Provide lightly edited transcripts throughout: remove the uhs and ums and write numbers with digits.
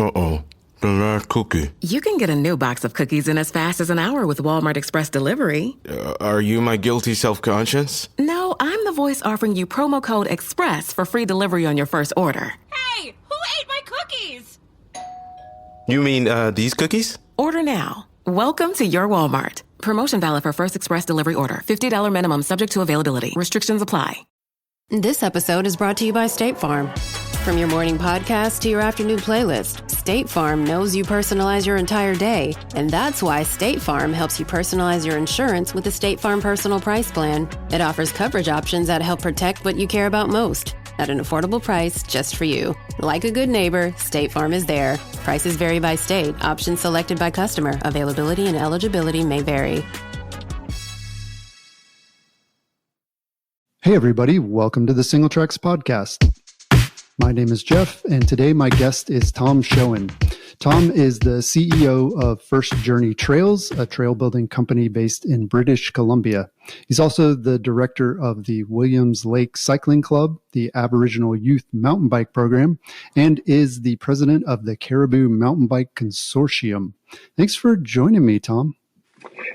Uh-oh. The last cookie. You can get a new box of cookies in as fast as an hour with Walmart Express Delivery. Are you my guilty self-conscience? No, I'm the voice offering you promo code EXPRESS for free delivery on your first order. Hey, who ate my cookies? You mean, these cookies? Order now. Welcome to your Walmart. Promotion valid for first express delivery order. $50 minimum subject to availability. Restrictions apply. This episode is brought to you by State Farm. From your morning podcast to your afternoon playlist, State Farm knows you personalize your entire day. And that's why State Farm helps you personalize your insurance with the State Farm Personal Price Plan. It offers coverage options that help protect what you care about most at an affordable price just for you. Like a good neighbor, State Farm is there. Prices vary by state. Options selected by customer. Availability and eligibility may vary. Hey everybody, welcome to the Single Tracks Podcast. My name is Jeff, and today my guest is Tom Schoen. Tom is the CEO of First Journey Trails, a trail building company based in British Columbia. He's also the director of the Williams Lake Cycling Club, the Aboriginal Youth Mountain Bike Program, and is the president of the Cariboo Mountain Bike Consortium. Thanks for joining me, Tom.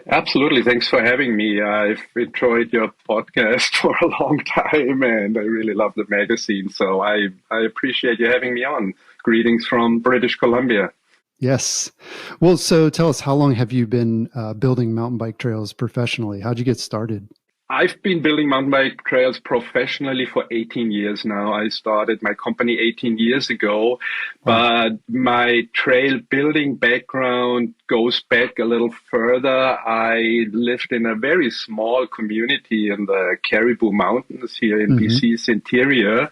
Absolutely. Thanks for having me. I've enjoyed your podcast for a long time, and I really love the magazine. So I appreciate you having me on. Greetings from British Columbia. Yes. Well, so tell us, how long have you been building mountain bike trails professionally? How'd you get started? I've been building mountain bike trails professionally for 18 years now. I started my company 18 years ago, but my trail building background goes back a little further. I lived in a very small community in the Cariboo Mountains here in BC's interior,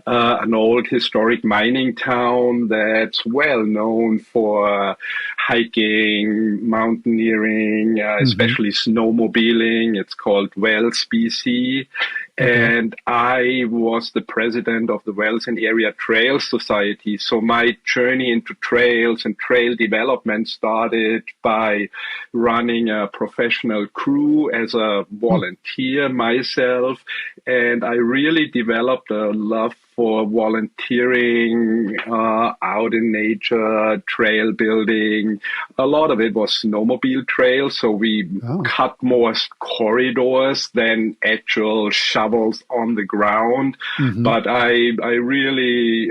an old historic mining town that's well known for hiking, mountaineering, especially snowmobiling. It's called Wells, BC. And I was the president of the Wells and Area Trail Society. So my journey into trails and trail development started by running a professional crew as a volunteer myself. And I really developed a love for volunteering out in nature, trail building. A lot of it was snowmobile trails. So we cut more corridors than actual shovels on the ground. But I really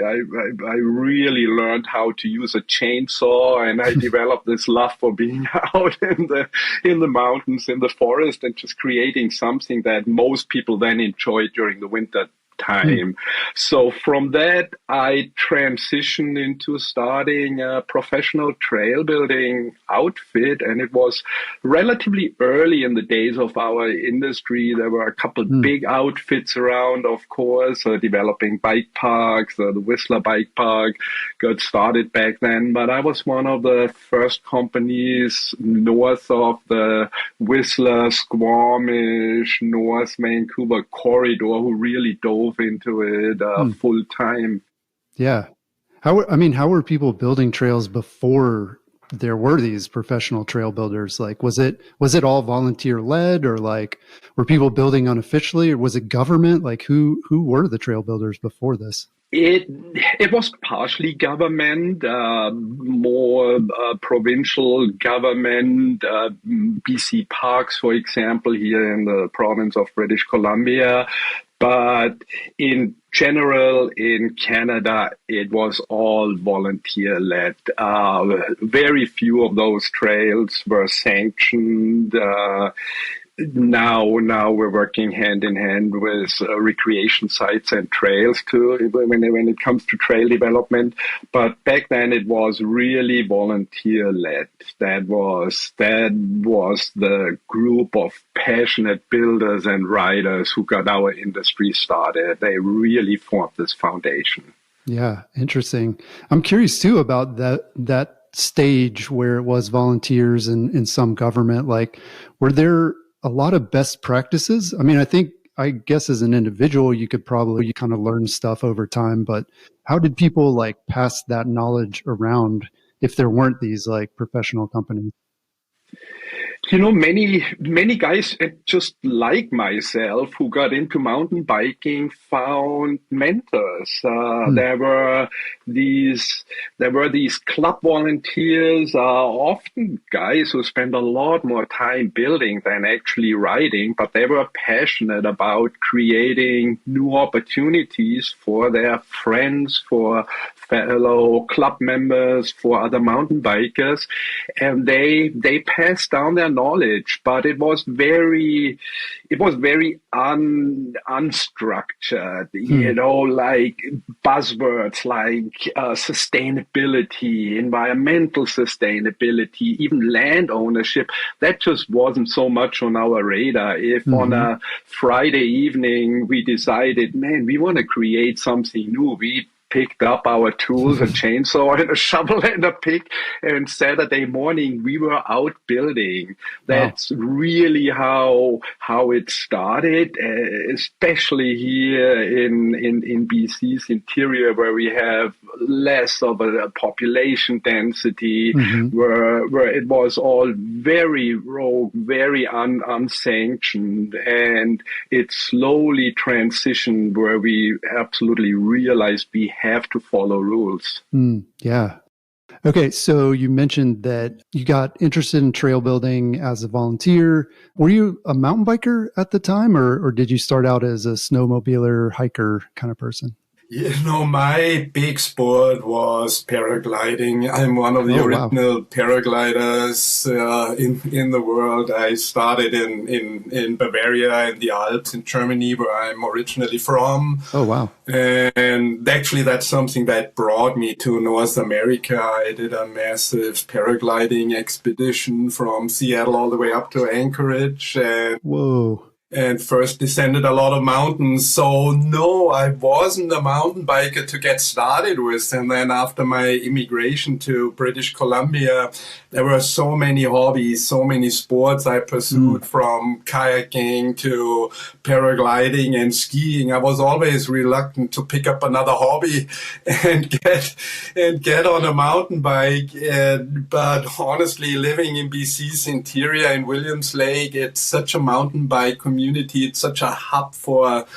learned how to use a chainsaw, and I developed this love for being out in the mountains, in the forest, and just creating something that most people then enjoy during the winter time. So from that, I transitioned into starting a professional trail building outfit. And it was relatively early in the days of our industry. There were a couple big outfits around, of course, developing bike parks. The Whistler Bike Park got started back then. But I was one of the first companies north of the Whistler, Squamish, North Vancouver corridor who really dove into it full time. Yeah. How were people building trails before there were these professional trail builders? Like, was it all volunteer led, or like, were people building unofficially, or was it government? Like, who were the trail builders before this? It was partially government, more provincial government, BC Parks, for example, here in the province of British Columbia. But in general, in Canada, it was all volunteer-led. Very few of those trails were sanctioned. Now we're working hand in hand with recreation sites and trails too when it comes to trail development. But back then it was really volunteer led. That was the group of passionate builders and riders who got our industry started. They really formed this foundation. Yeah, interesting. I'm curious too about that stage where it was volunteers and some government. Like, were there a lot of best practices? I mean, I guess as an individual, you could probably kind of learn stuff over time, but how did people like pass that knowledge around if there weren't these like professional companies? Many guys just like myself who got into mountain biking found mentors. There were these club volunteers, often guys who spend a lot more time building than actually riding, but they were passionate about creating new opportunities for their friends, for fellow club members, for other mountain bikers, and they passed down their knowledge, but it was very unstructured, like buzzwords like sustainability, environmental sustainability, even land ownership. That just wasn't so much on our radar. If on a Friday evening we decided, man, we want to create something new, we picked up our tools, a chainsaw and a shovel and a pick, and Saturday morning we were out building. That's really how it started, especially here in BC's interior, where we have less of a population density, where it was all very rogue, very unsanctioned, and it slowly transitioned where we absolutely realized we have to follow rules. Yeah. Okay, so you mentioned that you got interested in trail building as a volunteer. Were you a mountain biker at the time, or did you start out as a snowmobiler, hiker kind of person? My big sport was paragliding. I'm one of the original paragliders in the world. I started in Bavaria, in the Alps, in Germany, where I'm originally from. Oh, wow. And actually, that's something that brought me to North America. I did a massive paragliding expedition from Seattle all the way up to Anchorage. And first descended a lot of mountains. So no, I wasn't a mountain biker to get started with. And then after my immigration to British Columbia, there were so many hobbies, so many sports I pursued, from kayaking to paragliding and skiing. I was always reluctant to pick up another hobby and get on a mountain bike. But honestly, living in BC's interior in Williams Lake, it's such a mountain bike community. It's such a hub for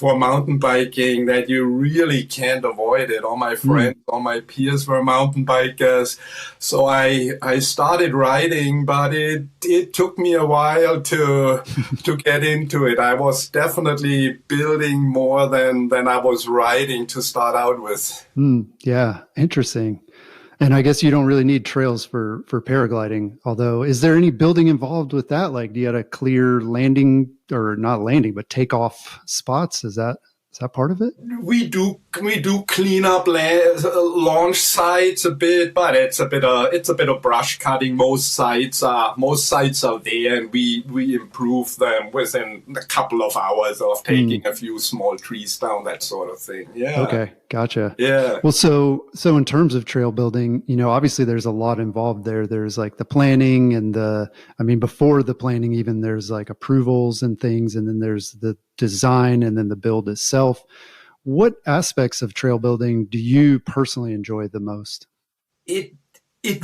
mountain biking that you really can't avoid it. All my friends, all my peers were mountain bikers. So I started riding, but it took me a while to get into it. I was definitely building more than I was riding to start out with. Yeah, interesting. And I guess you don't really need trails for paragliding, although is there any building involved with that? Like, do you have a clear landing, or not landing, but takeoff spots? Is that part of it? We do clean up launch sites a bit, but it's a bit of brush cutting. Most sites are there, and we improve them within a couple of hours of taking a few small trees down, that sort of thing. Yeah. Okay, gotcha. Yeah. Well, so in terms of trail building, obviously there's a lot involved there. There's like the planning and before the planning even, there's like approvals and things, and then there's the design and then the build itself. What aspects of trail building do you personally enjoy the most? It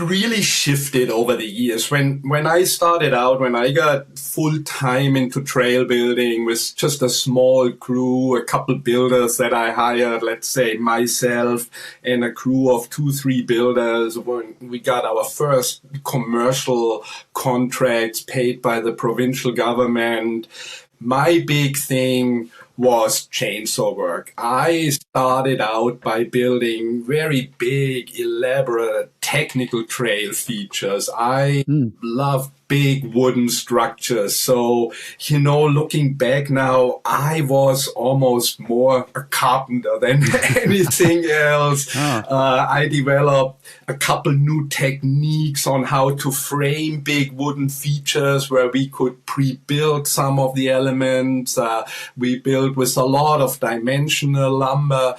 really shifted over the years. When I started out, when I got full time into trail building with just a small crew, a couple builders that I hired, let's say myself and a crew of 2-3 builders, when we got our first commercial contracts paid by the provincial government, my big thing was chainsaw work. I started out by building very big, elaborate technical trail features. I love big wooden structures. So, looking back now, I was almost more a carpenter than anything else. I developed a couple new techniques on how to frame big wooden features where we could pre-build some of the elements. We built with a lot of dimensional lumber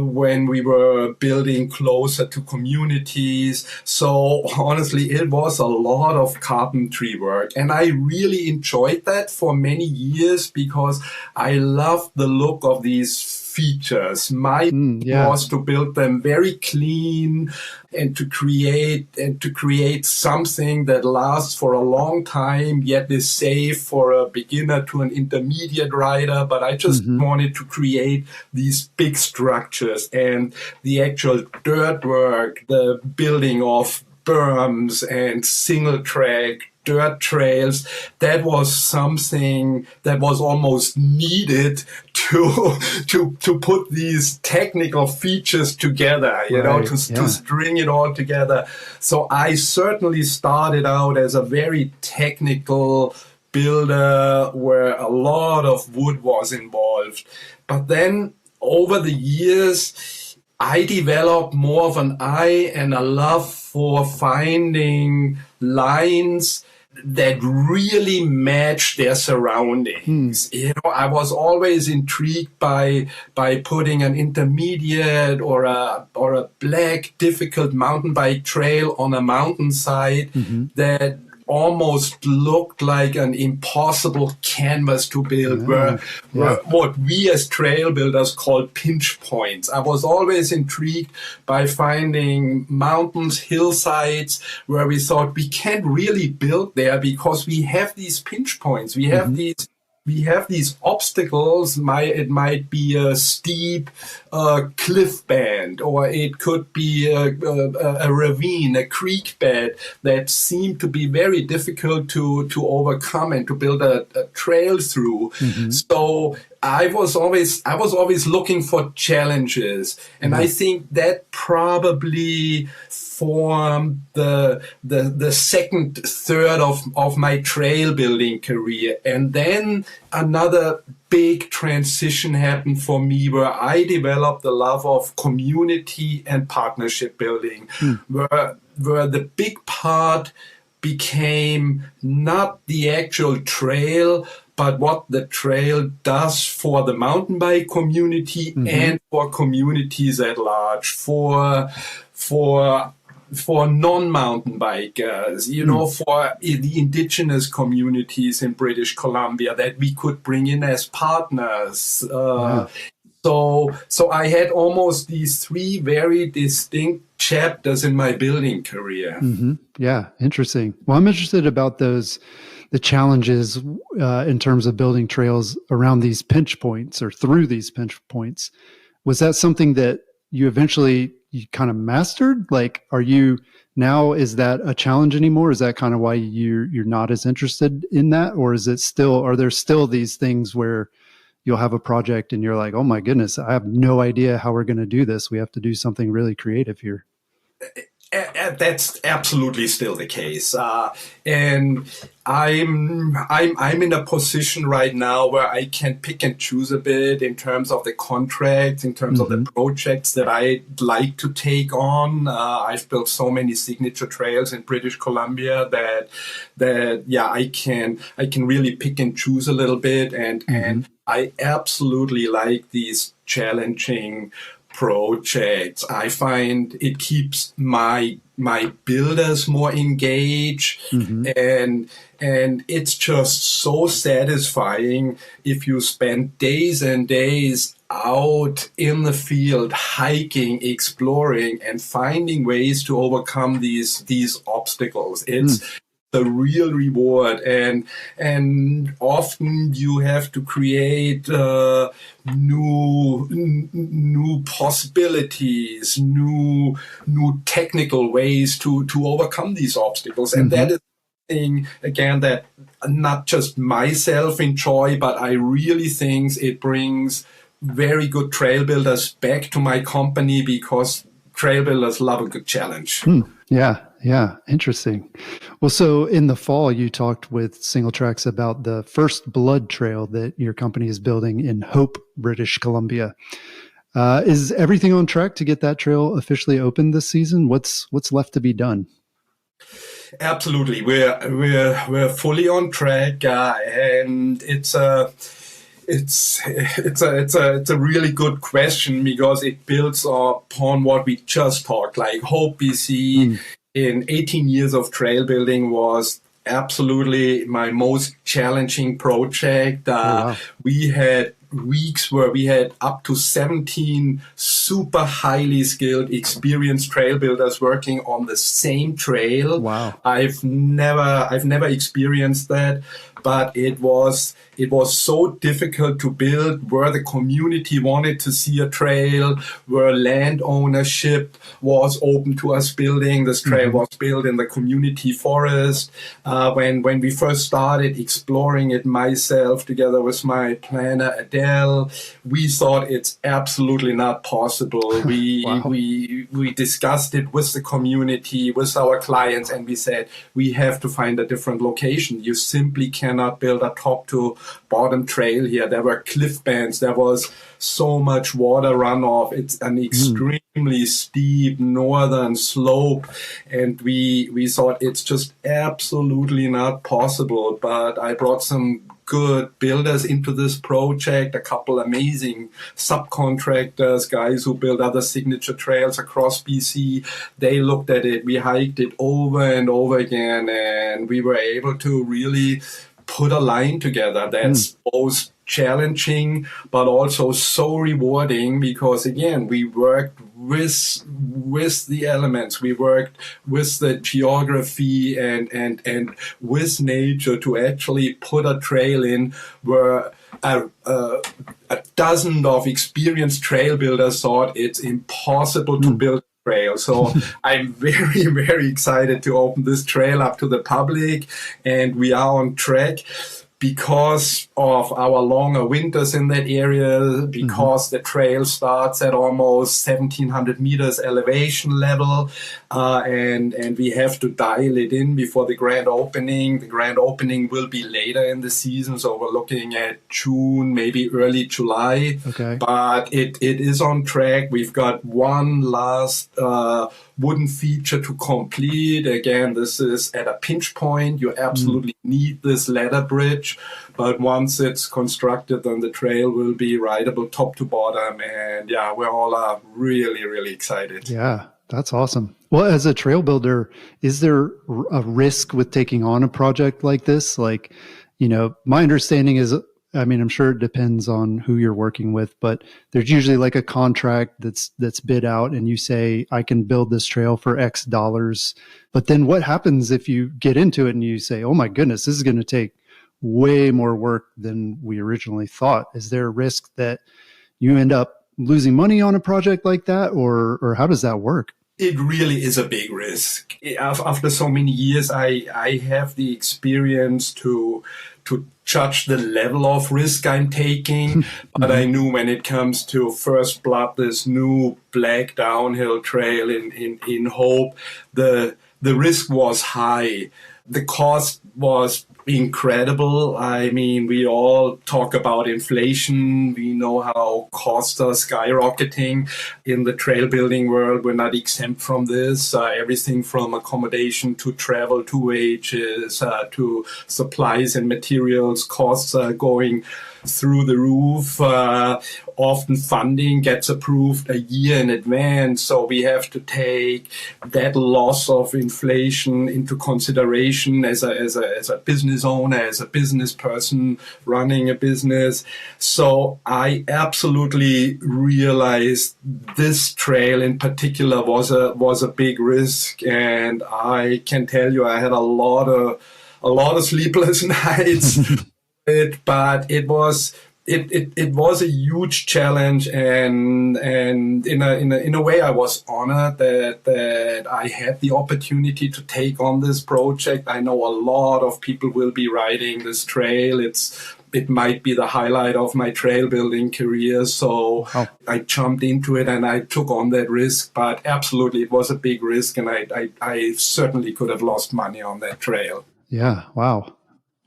when we were building closer to communities. So honestly, it was a lot of carpentry work, and I really enjoyed that for many years because I loved the look of these features. My was to build them very clean and to create something that lasts for a long time, yet is safe for a beginner to an intermediate rider. But I just wanted to create these big structures, and the actual dirt work, the building of berms and single track dirt trails, that was something that was almost needed to put these technical features together, to string it all together. So I certainly started out as a very technical builder where a lot of wood was involved. But then over the years, I developed more of an eye and a love for finding lines that really match their surroundings. I was always intrigued by putting an intermediate or a black, difficult mountain bike trail on a mountainside that almost looked like an impossible canvas to build, where what we as trail builders call pinch points. I was always intrigued by finding mountains, hillsides, where we thought we can't really build there because we have these pinch points. We have these obstacles. It might be a steep cliff band, or it could be a ravine, a creek bed that seem to be very difficult to overcome and to build a trail through. So I was always looking for challenges, and I think that probably formed the second third of my trail building career. And then another big transition happened for me, where I developed the love of community and partnership building, where the big part became not the actual trail, but what the trail does for the mountain bike community and for communities at large, for non-mountain bikers, for the indigenous communities in British Columbia that we could bring in as partners. So I had almost these three very distinct chapters in my building career. Yeah, interesting. Well, I'm interested about the challenges in terms of building trails around these pinch points or through these pinch points. Was that something that you kind of mastered? Like, is that a challenge anymore? Is that kind of why you're not as interested in that? Or are there still these things where you'll have a project and you're like, oh my goodness, I have no idea how we're going to do this. We have to do something really creative here. That's absolutely still the case, and I'm in a position right now where I can pick and choose a bit in terms of the contracts, in terms of the projects that I'd like to take on. I've built so many signature trails in British Columbia that I can really pick and choose a little bit, and I absolutely like these challenging projects. I find it keeps my builders more engaged, and it's just so satisfying if you spend days and days out in the field, hiking, exploring, and finding ways to overcome these obstacles. It's the real reward, and often you have to create new possibilities, new technical ways to overcome these obstacles, and that is something again that not just myself enjoy, but I really think it brings very good trail builders back to my company, because trail builders love a good challenge. Yeah. Interesting. Well, so in the fall, you talked with Single Tracks about the First Blood Trail that your company is building in Hope, British Columbia. Is everything on track to get that trail officially open this season? What's left to be done? Absolutely. We're fully on track, and it's a really good question, because it builds upon what we just talked. Like Hope BC in 18 years of trail building was absolutely my most challenging project. We had weeks where we had up to 17 super highly skilled, experienced trail builders working on the same trail. Wow. I've never experienced that, but it was so difficult to build where the community wanted to see a trail, where land ownership was open to us building. This trail was built in the community forest. When we first started exploring it myself together with my planner Adele, we thought it's absolutely not possible. We discussed it with the community, with our clients, and we said we have to find a different location. You simply cannot build a top to bottom trail here. There were cliff bands. There was so much water runoff. It's an extremely steep northern slope. And we thought it's just absolutely not possible. But I brought some good builders into this project, a couple amazing subcontractors, guys who build other signature trails across BC. They looked at it. We hiked it over and over again, and we were able to really put a line together that's both challenging but also so rewarding, because again, we worked with the elements, we worked with the geography and with nature to actually put a trail in where a dozen of experienced trail builders thought it's impossible to build trail. So I'm very, very excited to open this trail up to the public, and we are on track because of our longer winters in that area, because the trail starts at almost 1,700 meters elevation level, and we have to dial it in before the grand opening. The grand opening will be later in the season, so we're looking at June, maybe early July. Okay. But it is on track. We've got one last wooden feature to complete. Again, this is at a pinch point. You absolutely need this ladder bridge. But once it's constructed, then the trail will be rideable top to bottom. And yeah, we all are really, really excited. Yeah, that's awesome. Well, as a trail builder, is there a risk with taking on a project like this? Like, my understanding is, I'm sure it depends on who you're working with, but there's usually like a contract that's bid out and you say, I can build this trail for X dollars. But then what happens if you get into it and you say, oh my goodness, this is going to take way more work than we originally thought? Is there a risk that you end up losing money on a project like that, or how does that work? It really is a big risk. After so many years, I have the experience to judge the level of risk I'm taking. But I knew when it comes to First Blood, this new black downhill trail in Hope, the risk was high. The cost was incredible. I mean, we all talk about inflation. We know how costs are skyrocketing in the trail building world. We're not exempt from this. Everything from accommodation to travel to wages to supplies and materials, costs are going through the roof. Often funding gets approved a year in advance, so we have to take that loss of inflation into consideration as a business owner, as a business person running a business. So I absolutely realized this trail in particular was a big risk, and I can tell you I had a lot of sleepless nights. But it was a huge challenge, and in a way I was honored that I had the opportunity to take on this project. I know a lot of people will be riding this trail. It might be the highlight of my trail building career. So I jumped into it and I took on that risk, but absolutely it was a big risk, and I certainly could have lost money on that trail. Yeah.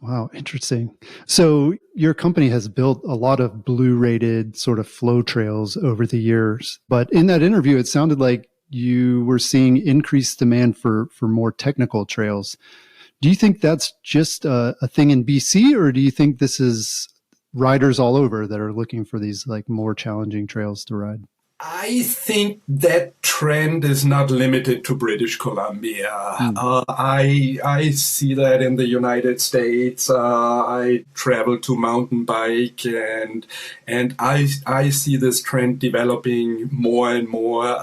Wow, interesting. So your company has built a lot of blue rated sort of flow trails over the years, but in that interview, it sounded like you were seeing increased demand for more technical trails. Do you think that's just a thing in BC, or do you think this is riders all over that are looking for these like more challenging trails to ride? I think that trend is not limited to British Columbia. I see that in the United States. I travel to mountain bike, and I see this trend developing more and more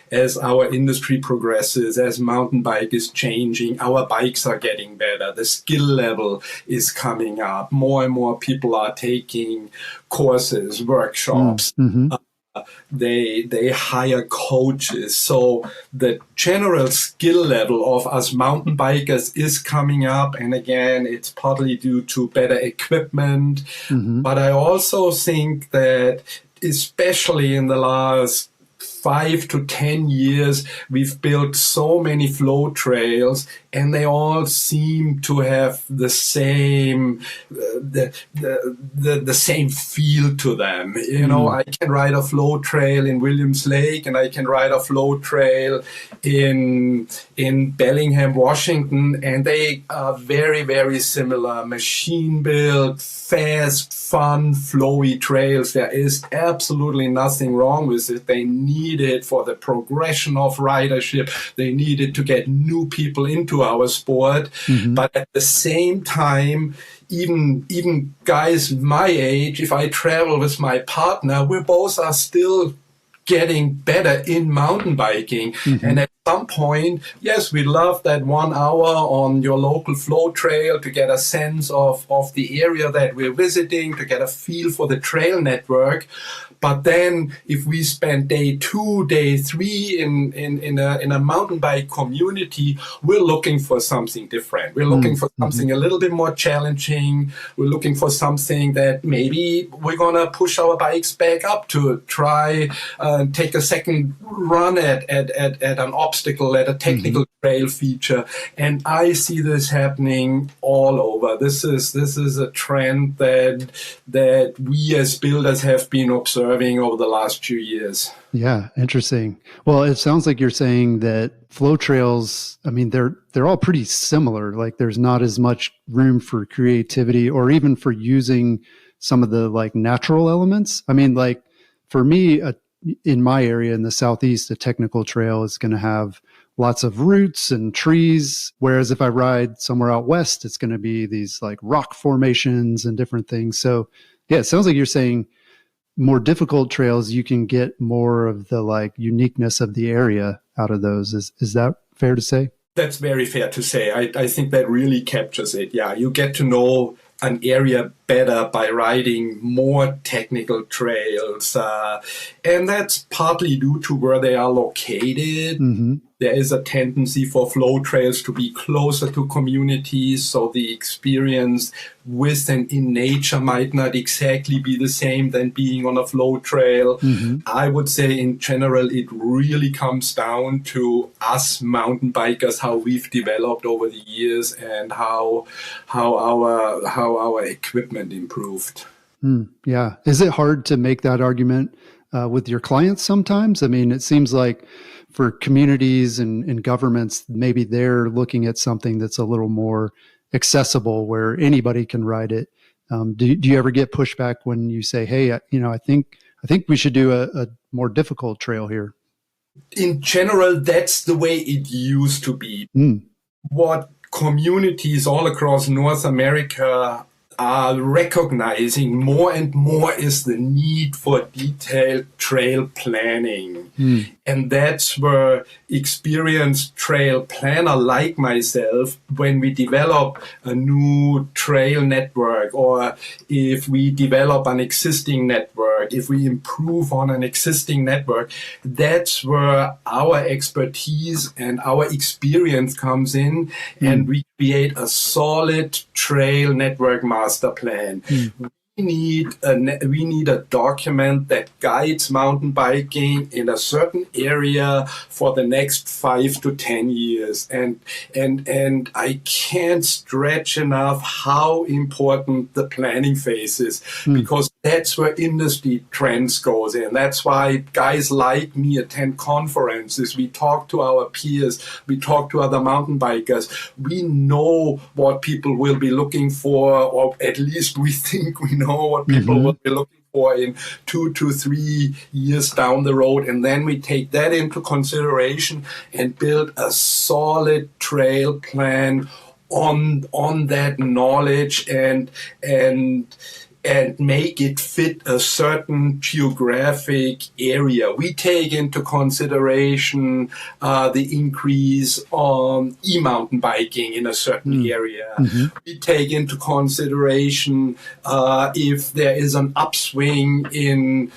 as our industry progresses, as mountain bike is changing. Our bikes are getting better. The skill level is coming up. More and more people are taking courses, workshops. They hire coaches. So the general skill level of us mountain bikers is coming up. And again, it's partly due to better equipment. But I also think that especially in the last 5 to 10 years, we've built so many flow trails, and they all seem to have the same the same feel to them. You know, I can ride a flow trail in Williams Lake, and I can ride a flow trail in Bellingham, Washington, and they are very, very similar. Machine built, fast, fun, flowy trails. There is absolutely nothing wrong with it. They need it for the progression of ridership. They need it to get new people into our sport. But at the same time, even guys my age, if I travel with my partner, we both are still getting better in mountain biking. And at some point, yes, we love that 1 hour on your local flow trail to get a sense of the area that we're visiting, to get a feel for the trail network. But then if we spend day 2, day 3 in a mountain bike community, we're looking for something different. We're looking for something a little bit more challenging. We're looking for something that maybe we're going to push our bikes back up to try take a second run at an obstacle, at a technical trail feature. And I see this happening all over. This is a trend that we as builders have been observing over the last few years. Yeah, interesting. Well, it sounds like you're saying that flow trails, I mean, they're all pretty similar. Like there's not as much room for creativity or even for using some of the like natural elements. I mean, like for me, in my area in the Southeast, a technical trail is going to have lots of roots and trees. Whereas if I ride somewhere out west, it's going to be these like rock formations and different things. So yeah, it sounds like you're saying more difficult trails, you can get more of the like uniqueness of the area out of those. Is that fair to say? That's very fair to say. I think that really captures it. Yeah, you get to know an area better by riding more technical trails. And that's partly due to where they are located. There is a tendency for flow trails to be closer to communities, so the experience with and in nature might not exactly be the same than being on a flow trail. I would say in general, it really comes down to us mountain bikers, how we've developed over the years and how our equipment improved. Yeah. Is it hard to make that argument with your clients sometimes? I mean, it seems like for communities and governments, maybe they're looking at something that's a little more accessible where anybody can ride it. Do you ever get pushback when you say, hey, I think we should do a more difficult trail here? In general, that's the way it used to be. What communities all across North America are recognizing more and more is the need for detailed trail planning. And that's where experienced trail planner like myself, when we develop a new trail network, or if we develop an existing network, if we improve on an existing network, that's where our expertise and our experience comes in, and we create a solid trail network master plan. We need a document that guides mountain biking in a certain area for the next 5 to 10 years. And I can't stretch enough how important the planning phase is, because that's where industry trends goes in. That's why guys like me attend conferences. We talk to our peers. We talk to other mountain bikers. We know what people will be looking for, or at least we think we know what people will be looking for in 2 to 3 years down the road. And then we take that into consideration and build a solid trail plan on that knowledge and make it fit a certain geographic area. We take into consideration the increase on e-mountain biking in a certain area. We take into consideration if there is an upswing in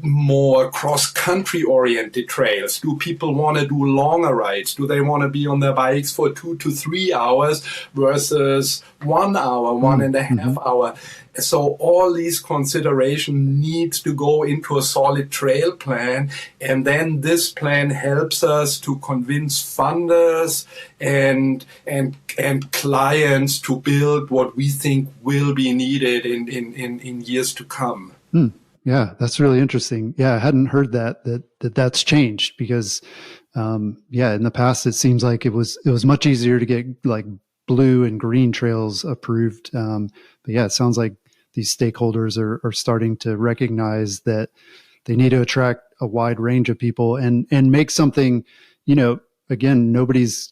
more cross-country oriented trails. Do people want to do longer rides? Do they want to be on their bikes for 2 to 3 hours versus 1 hour, 1.5 hour? So all these considerations needs to go into a solid trail plan, and then this plan helps us to convince funders and clients to build what we think will be needed in years to come. Yeah, that's really interesting. Yeah, I hadn't heard that's changed because, in the past it seems like it was much easier to get like blue and green trails approved. But yeah, it sounds like these stakeholders are starting to recognize that they need to attract a wide range of people and make something, again, nobody's,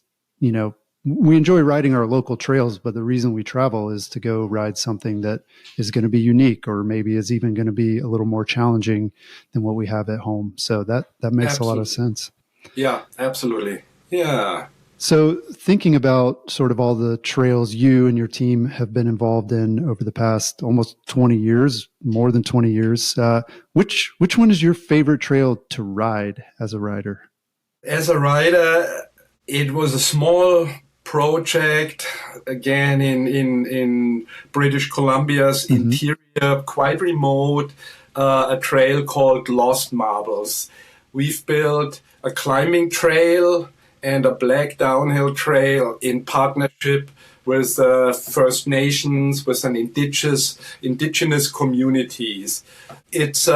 we enjoy riding our local trails, but the reason we travel is to go ride something that is going to be unique or maybe is even going to be a little more challenging than what we have at home. So that makes a lot of sense. Yeah, absolutely. Yeah. So thinking about sort of all the trails you and your team have been involved in over the past almost 20 years, more than 20 years, which one is your favorite trail to ride as a rider? As a rider, it was a small project, again, in British Columbia's interior, quite remote, a trail called Lost Marbles. We've built a climbing trail and a black downhill trail in partnership with First Nations, with an indigenous communities. It's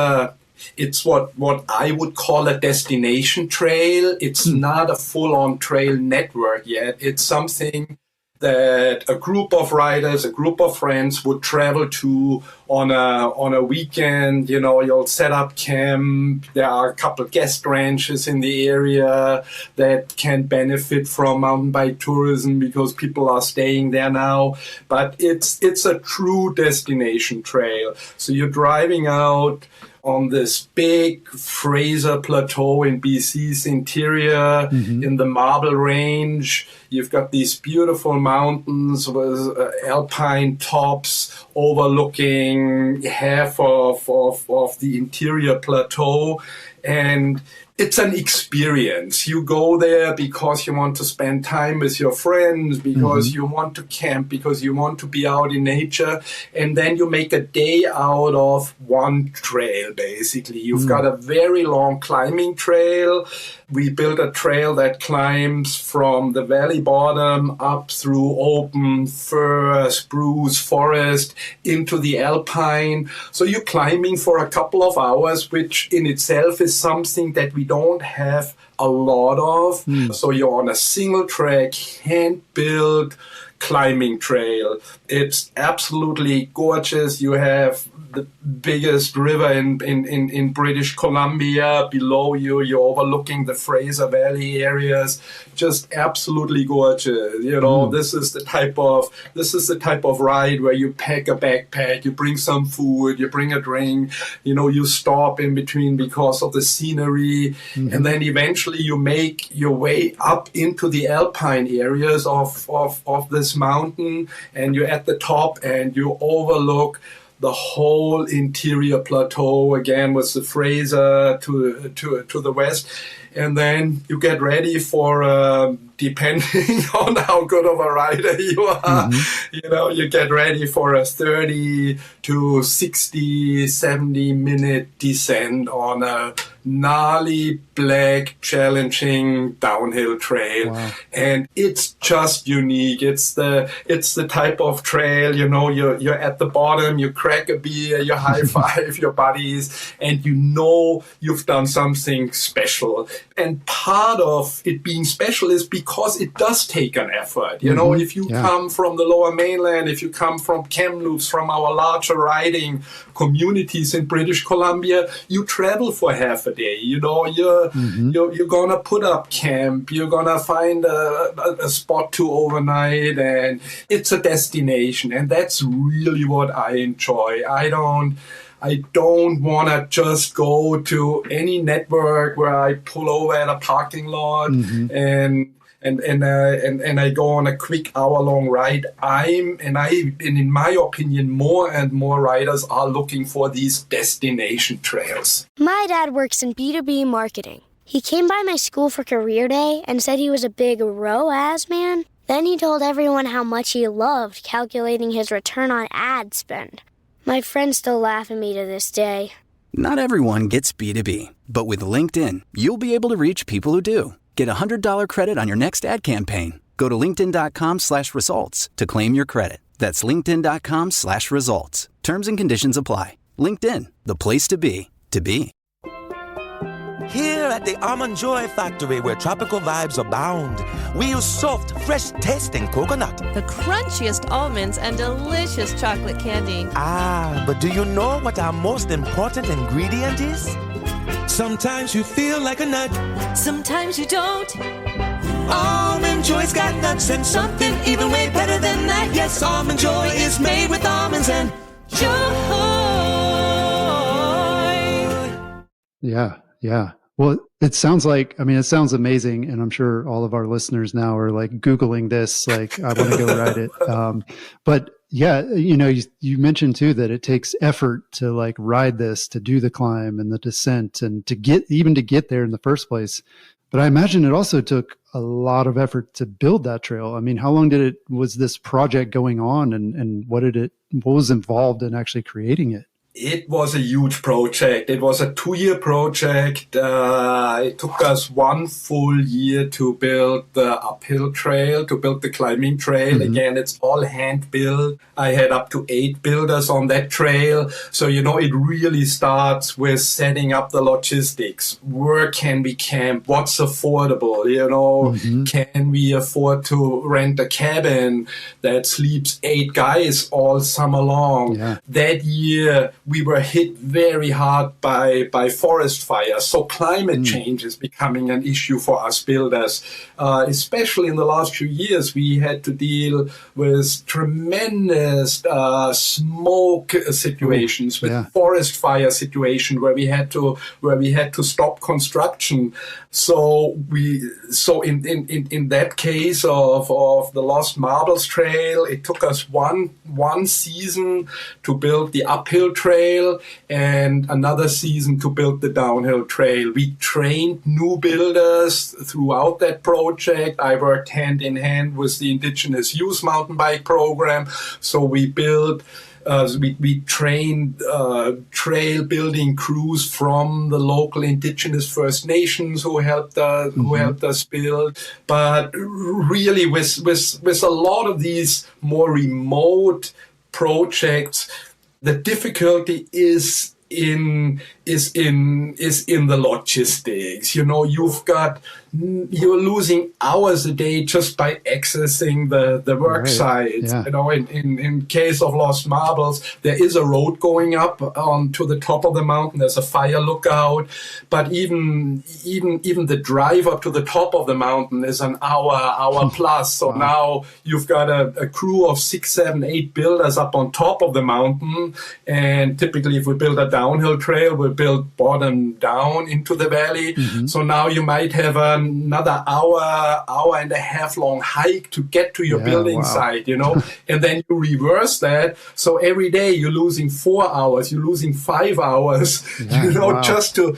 what I would call a destination trail. It's not a full-on trail network yet. It's something that a group of riders, a group of friends would travel to on a weekend. You'll set up camp. There are a couple of guest ranches in the area that can benefit from mountain bike tourism because people are staying there now. But it's a true destination trail. So you're driving out on this big Fraser Plateau in BC's interior, in the Marble Range. You've got these beautiful mountains with alpine tops overlooking half of the interior plateau. And it's an experience. You go there because you want to spend time with your friends, because you want to camp, because you want to be out in nature. And then you make a day out of one trail, basically. You've got a very long climbing trail. We built a trail that climbs from the valley bottom up through open fir, spruce forest into the alpine. So you're climbing for a couple of hours, which in itself is something that we don't have a lot of. So you're on a single track, hand-built climbing trail. It's absolutely gorgeous. You have the biggest river in British Columbia. Below you, you're overlooking the Fraser Valley areas. Just absolutely gorgeous. This is the type of ride where you pack a backpack, you bring some food, you bring a drink, you stop in between because of the scenery, and then eventually you make your way up into the alpine areas of this mountain, and you're at the top and you overlook the whole interior plateau, again with the Fraser to the west. And then you get ready for, depending on how good of a rider you are, you get ready for a 30 to 60, 70 minute descent on a gnarly, black, challenging downhill trail. Wow. And it's just unique. It's the type of trail, you're at the bottom, you crack a beer, you high five your buddies, and you've done something special. And part of it being special is because because it does take an effort. You know, if you come from the Lower Mainland, if you come from Kamloops, from our larger riding communities in British Columbia, you travel for half a day. You know, you're gonna put up camp, you're gonna find a spot to overnight, and it's a destination, and that's really what I enjoy. I don't want to just go to any network where I pull over at a parking lot and I go on a quick hour-long ride. In my opinion, more and more riders are looking for these destination trails. My dad works in B2B marketing. He came by my school for career day and said he was a big ROAS man. Then he told everyone how much he loved calculating his return on ad spend. My friends still laugh at me to this day. Not everyone gets B2B, but with LinkedIn, you'll be able to reach people who do. Get a $100 credit on your next ad campaign. Go to linkedin.com/results to claim your credit. That's linkedin.com/results. Terms and conditions apply. LinkedIn, the place to be, to be. Here at the Almond Joy Factory, where tropical vibes abound, we use soft, fresh-tasting coconut. The crunchiest almonds and delicious chocolate candy. Ah, but do you know what our most important ingredient is? Sometimes you feel like a nut. Sometimes you don't. Almond Joy's got nuts and something even way better than that. Yes, Almond Joy is made with almonds and joy. Yeah. Well, it sounds amazing. And I'm sure all of our listeners now are like Googling this, like, I want to go ride it. But yeah, you know, you mentioned too that it takes effort to like ride this, to do the climb and the descent and to get there in the first place. But I imagine it also took a lot of effort to build that trail. I mean, how long was this project going on and what was involved in actually creating it? It was a huge project. It was a 2-year project. It took us 1 full year to build the uphill trail, to build the climbing trail. Again, it's all hand built. I had up to 8 builders on that trail. So, you know, it really starts with setting up the logistics. Where can we camp? What's affordable? You know, can we afford to rent a cabin that sleeps 8 guys all summer long? Yeah. That year, we were hit very hard by forest fires. So climate change is becoming an issue for us builders. Especially in the last few years, we had to deal with tremendous smoke situations, with forest fire situation where we had to stop construction. So in that case of the Lost Marbles Trail, it took us one season to build the uphill trail and another season to build the downhill trail. We trained new builders throughout that project. I worked hand in hand with the Indigenous Youth Mountain Bike Program. So we built we trained trail building crews from the local Indigenous First Nations who helped us build. But really, with a lot of these more remote projects, the difficulty is in the logistics. You know, you're losing hours a day just by accessing the work sites. Yeah. You know, in case of Lost Marbles, there is a road going up to the top of the mountain. There's a fire lookout, but even the drive up to the top of the mountain is an hour plus. So now you've got a crew of 6, 7, 8 builders up on top of the mountain, and typically if we build a downhill trail, we'll build bottom down into the valley. So now you might have another hour and a half long hike to get to your building site, you know, and then you reverse that. So every day you're losing 4 hours, you're losing 5 hours, you know, just to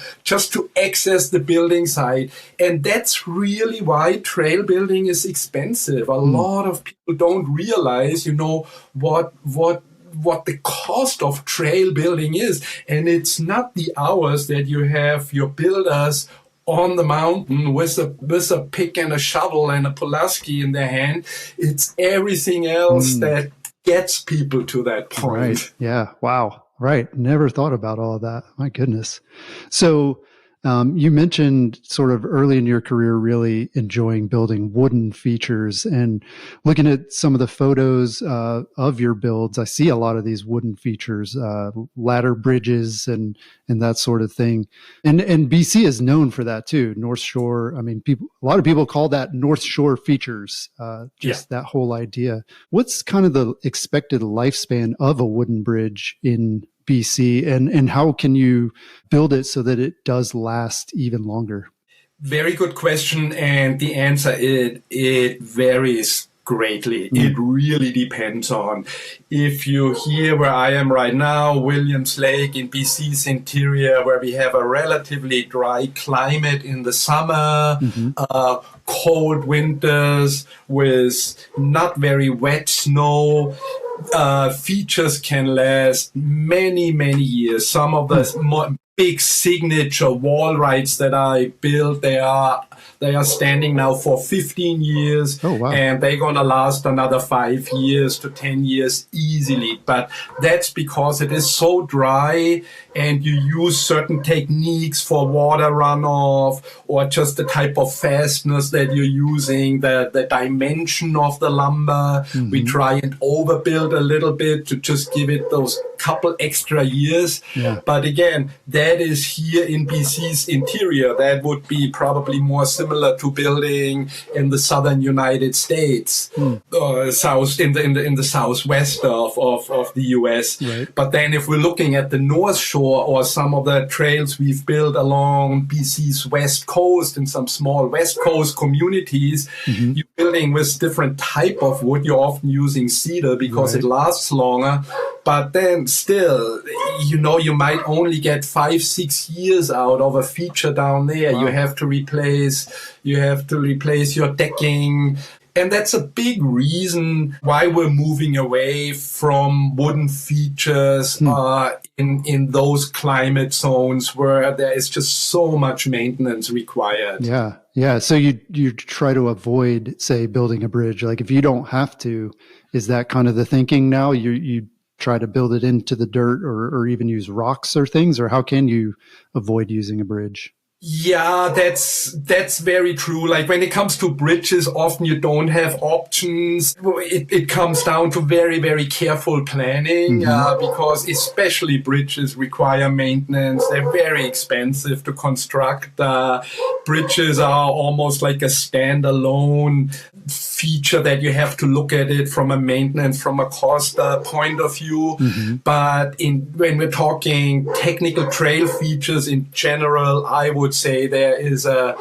access the building site. And that's really why trail building is expensive. A lot of people don't realize, you know, what the cost of trail building is. And it's not the hours that you have your builders on the mountain with a pick and a shovel and a Pulaski in their hand. It's everything else that gets people to that point. Right. Yeah. Wow. Right. Never thought about all of that. My goodness. So You mentioned sort of early in your career really enjoying building wooden features, and looking at some of the photos of your builds, I see a lot of these wooden features, ladder bridges and that sort of thing. And BC is known for that too. North Shore, I mean, a lot of people call that North Shore features, that whole idea. What's kind of the expected lifespan of a wooden bridge in BC, and how can you build it so that it does last even longer? Very good question. And the answer is it varies greatly. It really depends on if you here where I am right now, Williams Lake in BC's interior, where we have a relatively dry climate in the summer, cold winters with not very wet snow. Features can last many, many years. Some of the big signature wall rides that I built, they are standing now for 15 years. Oh, wow. And they're going to last another 5 years to 10 years easily. But that's because it is so dry and you use certain techniques for water runoff or just the type of fastness that you're using, the dimension of the lumber. We try and overbuild a little bit to just give it those couple extra years. Yeah. But again, that is here in BC's interior. That would be probably more similar to building in the southern United States, south in the southwest of the US. Right. But then if we're looking at the North Shore or some of the trails we've built along BC's west coast in some small west coast communities, you're building with different type of wood. You're often using cedar because it lasts longer. But then still, you might only get 5-6 years out of a feature down there. Wow. You have to replace your decking. And that's a big reason why we're moving away from wooden features in those climate zones where there is just so much maintenance required. Yeah. Yeah. So you try to avoid, say, building a bridge. Like if you don't have to, is that kind of the thinking now? You try to build it into the dirt or even use rocks or things, or how can you avoid using a bridge? Yeah, that's very true. Like when it comes to bridges, often you don't have options. It comes down to very, very careful planning, because especially bridges require maintenance. They're very expensive to construct. Bridges are almost like a standalone feature that you have to look at it from a maintenance, from a cost point of view. But when we're talking technical trail features in general, I would say there is a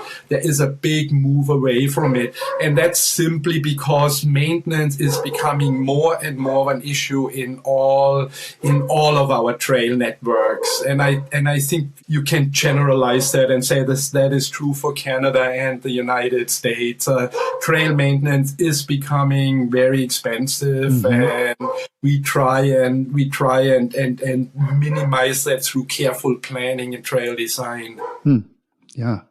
big move away from it, and that's simply because maintenance is becoming more and more of an issue in all of our trail networks. And I think you can generalize that and say that is true for Canada and the United States. Trail maintenance is becoming very expensive, and we try and minimize that through careful planning and trail design. Yeah.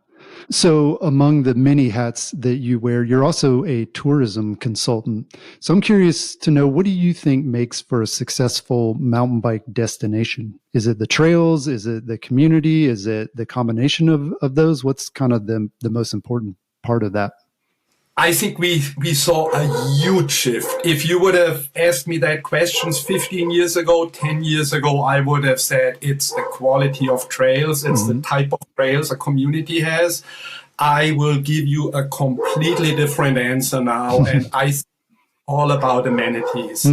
So among the many hats that you wear, you're also a tourism consultant. So I'm curious to know, what do you think makes for a successful mountain bike destination? Is it the trails? Is it the community? Is it the combination of those? What's kind of the most important part of that? I think we saw a huge shift. If you would have asked me that questions 15 years ago, 10 years ago, I would have said it's the quality of trails. It's the type of trails a community has. I will give you a completely different answer now. And I think all about amenities.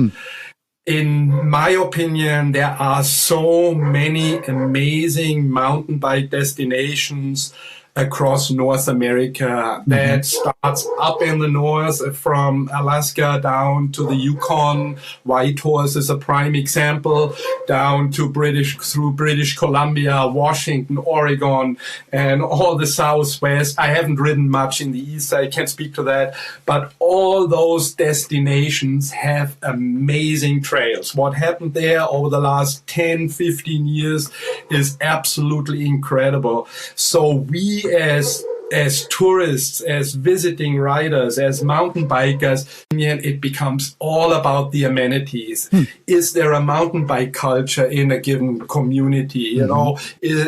In my opinion, there are so many amazing mountain bike destinations across North America that starts up in the north from Alaska down to the Yukon. Whitehorse is a prime example, down to through British Columbia, Washington, Oregon, and all the Southwest. I haven't ridden much in the East, I can't speak to that, but all those destinations have amazing trails. What happened there over the last 10, 15 years is absolutely incredible. So we as as tourists, as visiting riders, as mountain bikers, it becomes all about the amenities. Is there a mountain bike culture in a given community? You know,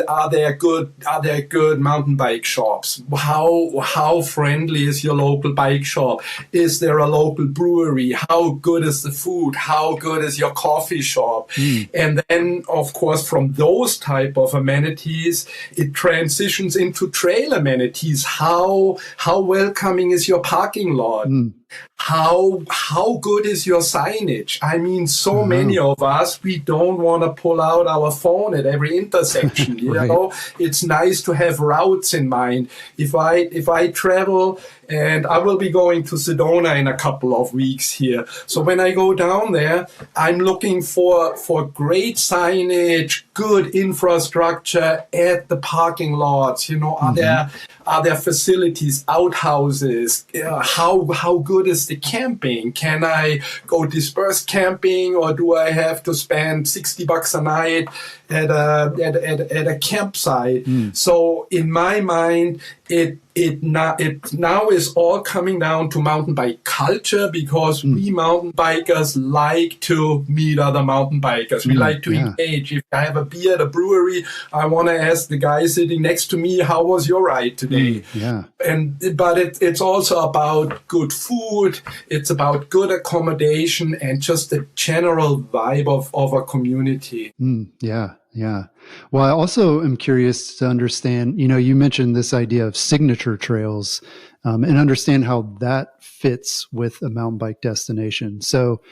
are there good mountain bike shops? How friendly is your local bike shop? Is there a local brewery? How good is the food? How good is your coffee shop? And then, of course, from those type of amenities, it transitions into trail amenities. How welcoming is your parking lot? How good is your signage? I mean, so many of us, we don't want to pull out our phone at every intersection. You know, it's nice to have routes in mind. If I travel, and I will be going to Sedona in a couple of weeks here. So when I go down there, I'm looking for great signage, good infrastructure at the parking lots. You know, are there facilities, outhouses? How good is the camping? Can I go dispersed camping, or do I have to spend $60 a night at a campsite? So in my mind, it now is all coming down to mountain bike culture, because we mountain bikers like to meet other mountain bikers. We like to engage. If I have a beer at a brewery, I want to ask the guy sitting next to me, how was your ride today? But it's also about good food. It's about good accommodation and just the general vibe of a community. Yeah. Well, I also am curious to understand, you know, you mentioned this idea of signature trails, and understand how that fits with a mountain bike destination. So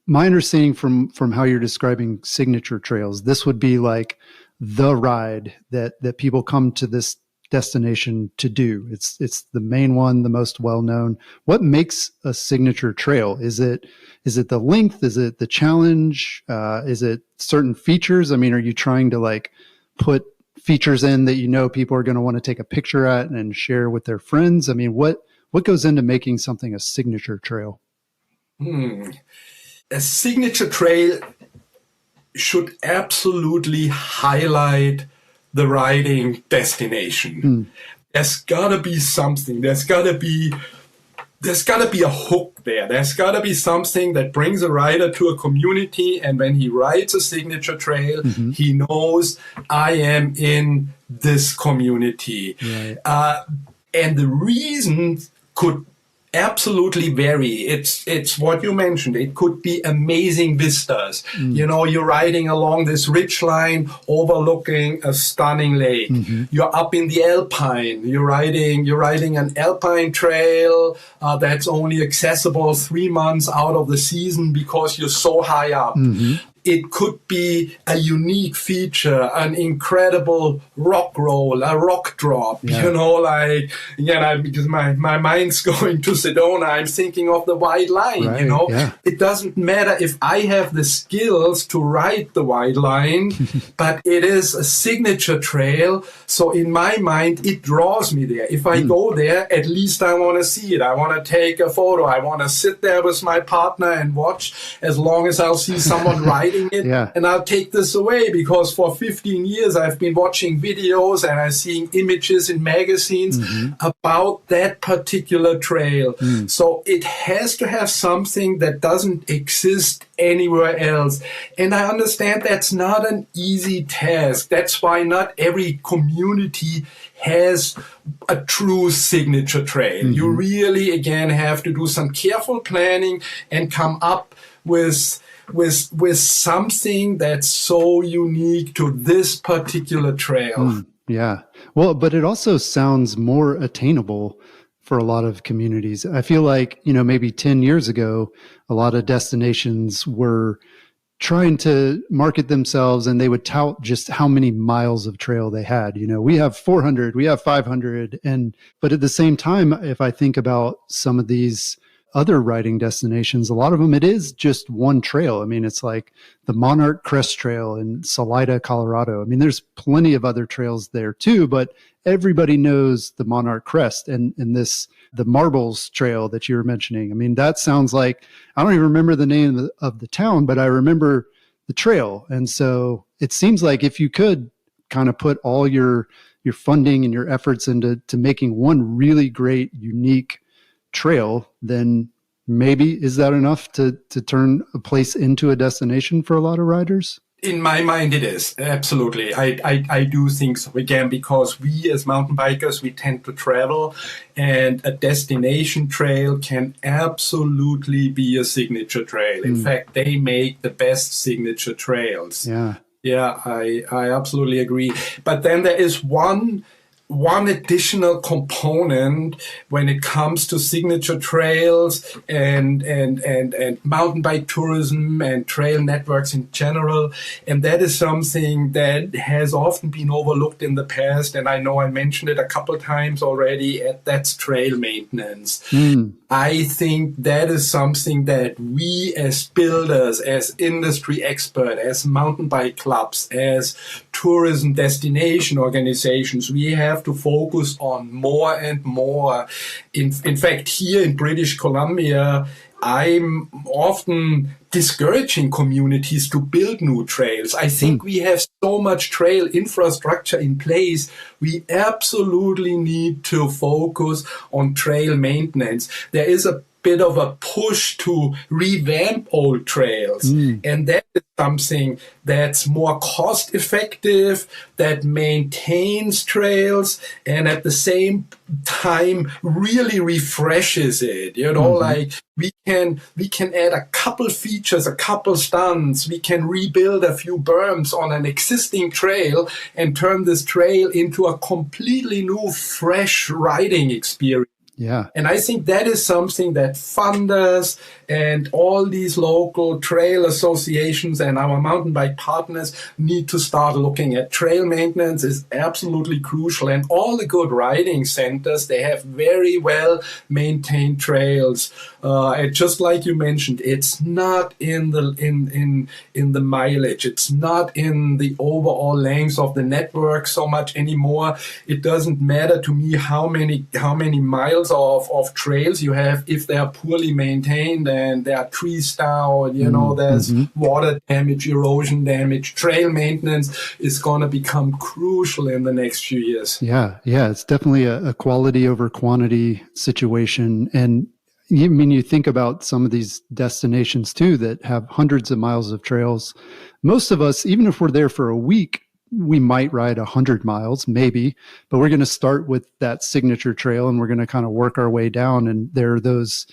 my understanding from how you're describing signature trails, this would be like the ride that people come to this destination to do. It's the main one, the most well-known. What makes a signature trail? Is it the length? Is it the challenge? Is it certain features? I mean, are you trying to like put features in that you know people are going to want to take a picture at and share with their friends? I mean, what goes into making something a signature trail? A signature trail should absolutely highlight the riding destination. There's gotta be something. There's gotta be a hook there. There's gotta be something that brings a rider to a community, and when he rides a signature trail, he knows I am in this community. And the reason could absolutely vary. It's what you mentioned. It could be amazing vistas. You know, you're riding along this ridge line overlooking a stunning lake. You're up in the Alpine. You're riding an Alpine trail that's only accessible 3 months out of the season because you're so high up. It could be a unique feature, an incredible rock roll, a rock drop, you know, because my mind's going to Sedona, I'm thinking of the white line, you know. It doesn't matter if I have the skills to ride the white line, but it is a signature trail. So in my mind, it draws me there. If I go there, at least I want to see it. I want to take a photo. I want to sit there with my partner and watch, as long as I'll see someone riding it, and I'll take this away, because for 15 years I've been watching videos and I'm seeing images in magazines about that particular trail. So it has to have something that doesn't exist anywhere else. And I understand that's not an easy task. That's why not every community has a true signature trail. You really, again, have to do some careful planning and come up with something that's so unique to this particular trail. Well, but it also sounds more attainable for a lot of communities. I feel like, you know, maybe 10 years ago, a lot of destinations were trying to market themselves, and they would tout just how many miles of trail they had. You know, we have 400, we have 500. But at the same time, if I think about some of these other riding destinations, a lot of them, it is just one trail. I mean, it's like the Monarch Crest Trail in Salida, Colorado. I mean, there's plenty of other trails there too, but everybody knows the Monarch Crest and the Marbles Trail that you were mentioning. I mean, that sounds like, I don't even remember the name of the town, but I remember the trail. And so it seems like if you could kind of put all your funding and your efforts into making one really great, unique trail, then maybe is that enough to turn a place into a destination for a lot of riders? In my mind, it is. Absolutely. I do think so. Again, because we as mountain bikers, we tend to travel, and a destination trail can absolutely be a signature trail. In fact, they make the best signature trails. Yeah, I absolutely agree. But then there is one additional component when it comes to signature trails and mountain bike tourism and trail networks in general. And that is something that has often been overlooked in the past. And I know I mentioned it a couple of times already, and that's trail maintenance. I think that is something that we as builders, as industry expert, as mountain bike clubs, as tourism destination organizations, we have to focus on more and more. In fact, here in British Columbia, I'm often discouraging communities to build new trails. I think we have so much trail infrastructure in place. We absolutely need to focus on trail maintenance. There is a bit of a push to revamp old trails. And that is something that's more cost effective, that maintains trails, and at the same time really refreshes it. You know, like we can add a couple features, a couple stunts. We can rebuild a few berms on an existing trail and turn this trail into a completely new, fresh riding experience. Yeah. And I think that is something that funders and all these local trail associations and our mountain bike partners need to start looking at. Trail maintenance is absolutely crucial. And all the good riding centers, they have very well maintained trails. And just like you mentioned, it's not in the mileage. It's not in the overall length of the network so much anymore. It doesn't matter to me how many miles of trails you have if they are poorly maintained and there are trees down, there's water damage, erosion damage. Trail maintenance is going to become crucial in the next few years. Yeah, it's definitely a quality over quantity situation. And you think about some of these destinations too that have hundreds of miles of trails. Most of us, even if we're there for a week, we might ride 100 miles, maybe, but we're going to start with that signature trail and we're going to kind of work our way down. And there are those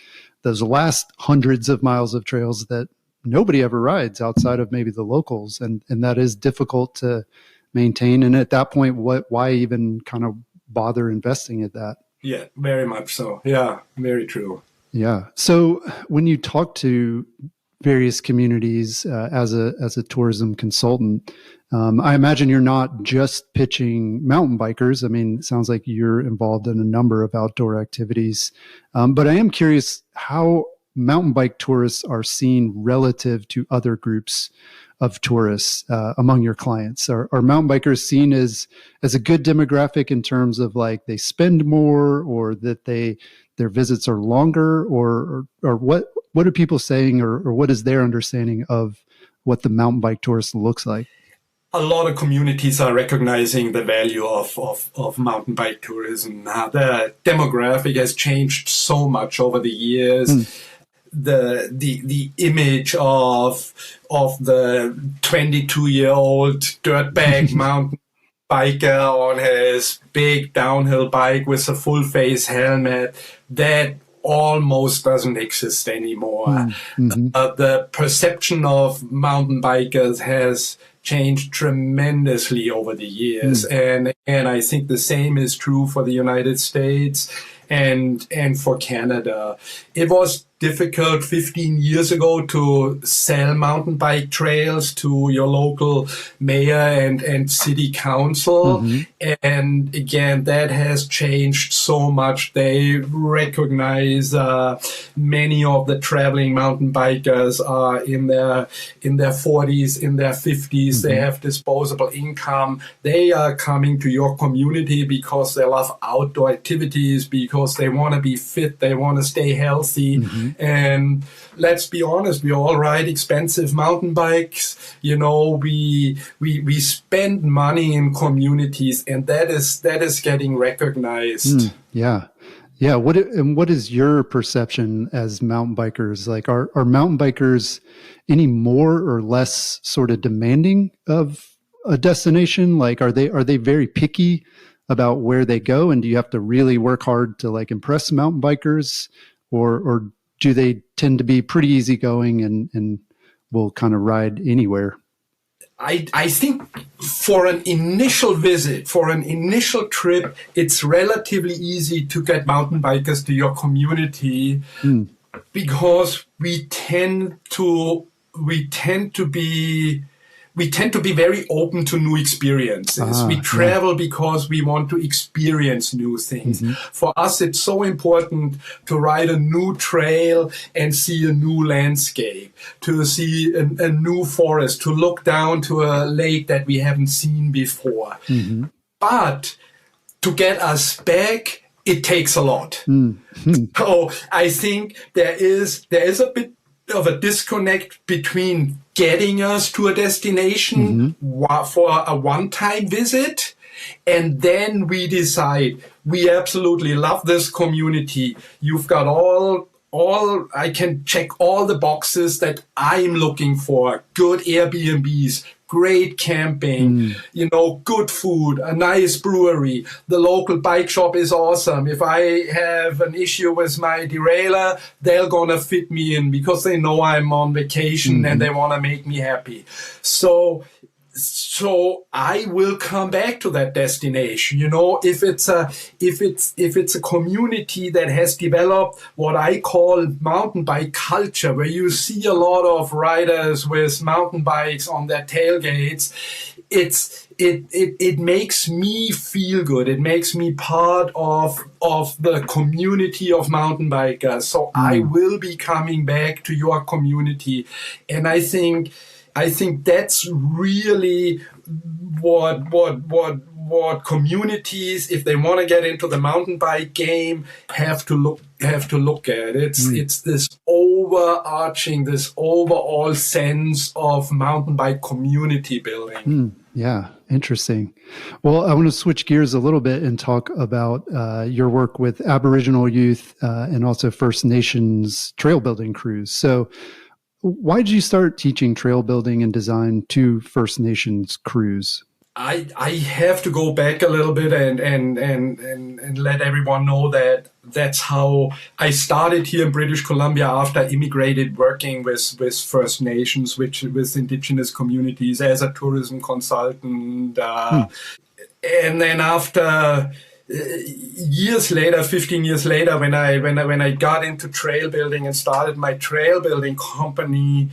last hundreds of miles of trails that nobody ever rides outside of maybe the locals. And that is difficult to maintain. And at that point, why even kind of bother investing in that? Yeah, very much so. Yeah, very true. Yeah. So when you talk to various communities as a tourism consultant, I imagine you're not just pitching mountain bikers. I mean, it sounds like you're involved in a number of outdoor activities. But I am curious how mountain bike tourists are seen relative to other groups of tourists among your clients. Are mountain bikers seen as a good demographic in terms of like they spend more, or that their visits are longer, or what are people saying, or what is their understanding of what the mountain bike tourist looks like? A lot of communities are recognizing the value of mountain bike tourism. The demographic has changed so much over the years. The image of the 22-year-old dirtbag mountain biker on his big downhill bike with a full face helmet, that almost doesn't exist anymore. The perception of mountain bikers has changed tremendously over the years. And I think the same is true for the United States and for Canada. It was difficult 15 years ago to sell mountain bike trails to your local mayor and city council. And again, that has changed so much. They recognize many of the traveling mountain bikers are in their 40s, in their 50s. They have disposable income. They are coming to your community because they love outdoor activities, because they want to be fit, they want to stay healthy. And let's be honest, we all ride expensive mountain bikes. You know, we spend money in communities, and that is getting recognized. Yeah. Yeah. What is your perception as mountain bikers? Like, are mountain bikers any more or less sort of demanding of a destination? Like, are they very picky about where they go? And do you have to really work hard to like impress mountain bikers, or do they tend to be pretty easygoing and will kind of ride anywhere? I think for an initial visit, for an initial trip, it's relatively easy to get mountain bikers to your community because we tend to be very open to new experiences. We travel because we want to experience new things. For us, it's so important to ride a new trail and see a new landscape, to see a new forest, to look down to a lake that we haven't seen before. But to get us back, it takes a lot. So I think there is a bit of a disconnect between getting us to a destination for a one-time visit, and then we decide we absolutely love this community. You've got all I can check all the boxes that I'm looking for: good Airbnbs, great camping, you know, good food, a nice brewery. The local bike shop is awesome. If I have an issue with my derailleur, they're gonna fit me in because they know I'm on vacation and they want to make me happy. So I will come back to that destination. You know, if it's a community that has developed what I call mountain bike culture, where you see a lot of riders with mountain bikes on their tailgates, it makes me feel good. It makes me part of the community of mountain bikers. So I will be coming back to your community, and I think that's really what communities, if they want to get into the mountain bike game, have to look at. It's this overarching, this overall sense of mountain bike community building. Yeah, interesting. Well, I want to switch gears a little bit and talk about your work with Aboriginal youth and also First Nations trail building crews. So why did you start teaching trail building and design to First Nations crews? I have to go back a little bit and let everyone know that that's how I started here in British Columbia after I immigrated, working with First Nations, with Indigenous communities as a tourism consultant. And then after years later, 15 years later, when I got into trail building and started my trail building company,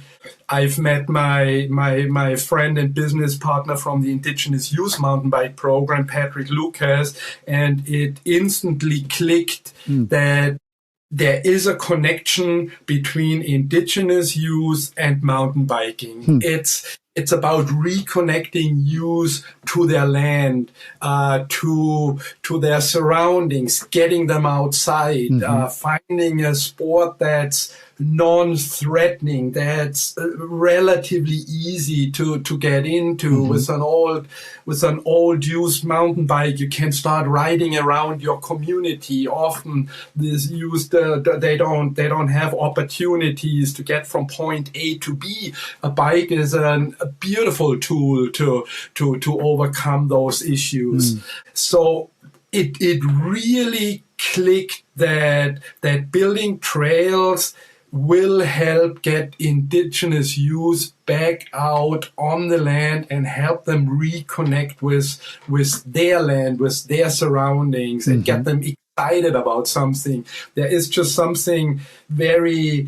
I've met my friend and business partner from the Indigenous Youth Mountain Bike Program, Patrick Lucas, and it instantly clicked that there is a connection between Indigenous youth and mountain biking. It's about reconnecting youth to their land, to their surroundings, getting them outside, finding a sport that's non-threatening, that's relatively easy to get into. With an old used mountain bike, you can start riding around your community. Often these youth, they don't have opportunities to get from point A to B. A bike is a beautiful tool to overcome those issues. So it really clicked that building trails will help get Indigenous youth back out on the land and help them reconnect with their land, with their surroundings, and get them excited about something. There is just something very,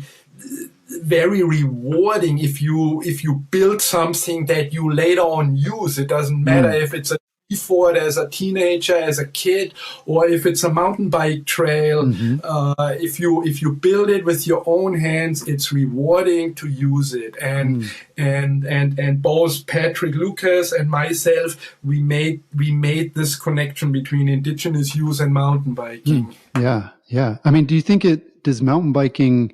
very rewarding if you build something that you later on use. It doesn't matter if it's a for it as a teenager, as a kid, or if it's a mountain bike trail. If you build it with your own hands, it's rewarding to use it. And both Patrick Lucas and myself, we made this connection between Indigenous youth and mountain biking. Yeah. I mean, do you think does mountain biking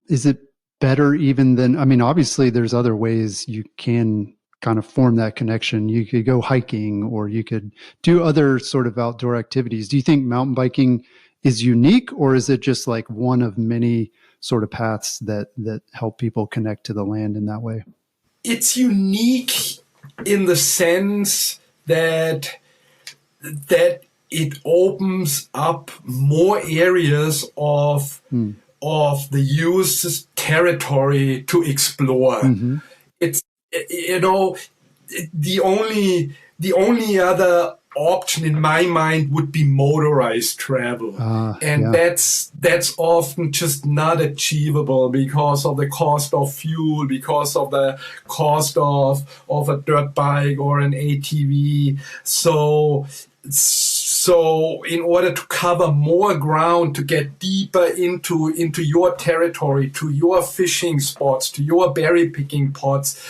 is it better even than, I mean, obviously there's other ways you can kind of form that connection. You could go hiking or you could do other sort of outdoor activities. Do you think mountain biking is unique, or is it just like one of many sort of paths that help people connect to the land in that way? It's unique in the sense that it opens up more areas of the youth's territory to explore. Mm-hmm. It's, you know, the only other option in my mind would be motorized travel. And that's often just not achievable because of the cost of fuel, because of the cost of a dirt bike or an ATV. So in order to cover more ground, to get deeper into your territory, to your fishing spots, to your berry picking spots,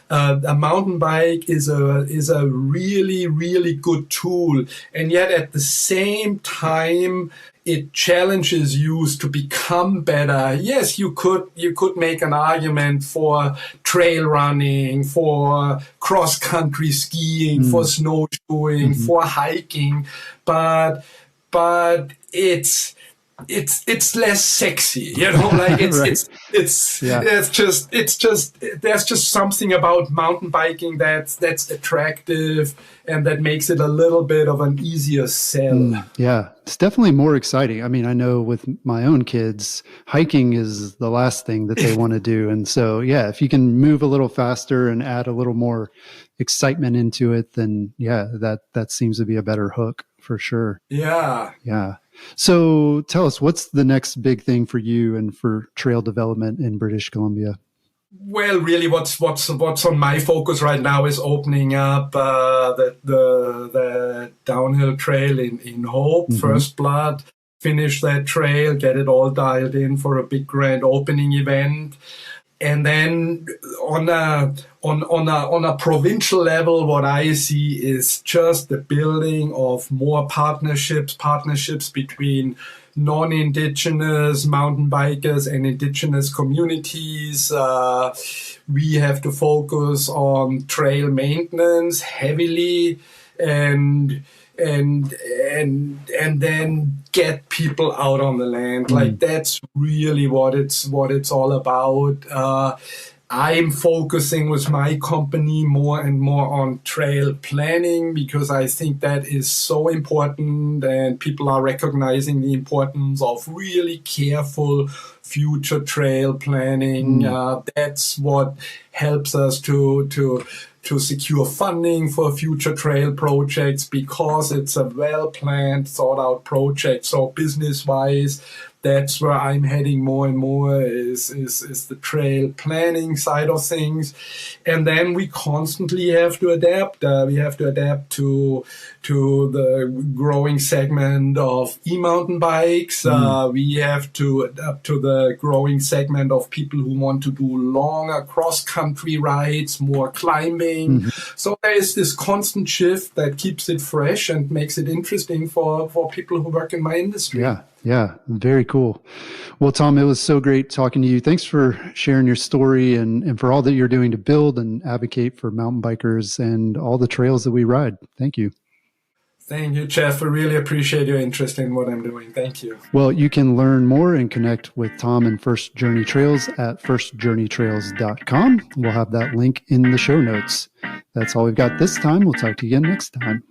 a mountain bike is a really, really good tool. And yet at the same time, it challenges you to become better. Yes, you could make an argument for trail running, for cross-country skiing, for snowshoeing, for hiking, but it's less sexy, you know, like there's just something about mountain biking that's attractive and that makes it a little bit of an easier sell. Yeah, it's definitely more exciting. I mean, I know with my own kids, hiking is the last thing that they want to do. And so, yeah, if you can move a little faster and add a little more excitement into it, then yeah, that seems to be a better hook for sure. Yeah. Yeah. So tell us, what's the next big thing for you and for trail development in British Columbia? Well, really, what's on my focus right now is opening up the downhill trail in Hope, First Blood. Finish that trail, get it all dialed in for a big grand opening event. And then on a provincial level, what I see is just the building of more partnerships between non-Indigenous mountain bikers and Indigenous communities. We have to focus on trail maintenance heavily and then get people out on the land. Like that's really what it's all about. I'm focusing with my company more and more on trail planning because I think that is so important and people are recognizing the importance of really careful future trail planning. That's what helps us to secure funding for future trail projects because it's a well-planned, thought-out project. So business-wise, that's where I'm heading more and more is the trail planning side of things. And then we constantly have to adapt. We have to adapt to the growing segment of e-mountain bikes. We have to adapt to the growing segment of people who want to do longer cross-country rides, more climbing. So there is this constant shift that keeps it fresh and makes it interesting for people who work in my industry. Yeah, very cool. Well, Tom, it was so great talking to you. Thanks for sharing your story and for all that you're doing to build and advocate for mountain bikers and all the trails that we ride. Thank you. Thank you, Jeff. I really appreciate your interest in what I'm doing. Thank you. Well, you can learn more and connect with Tom and First Journey Trails at firstjourneytrails.com. We'll have that link in the show notes. That's all we've got this time. We'll talk to you again next time.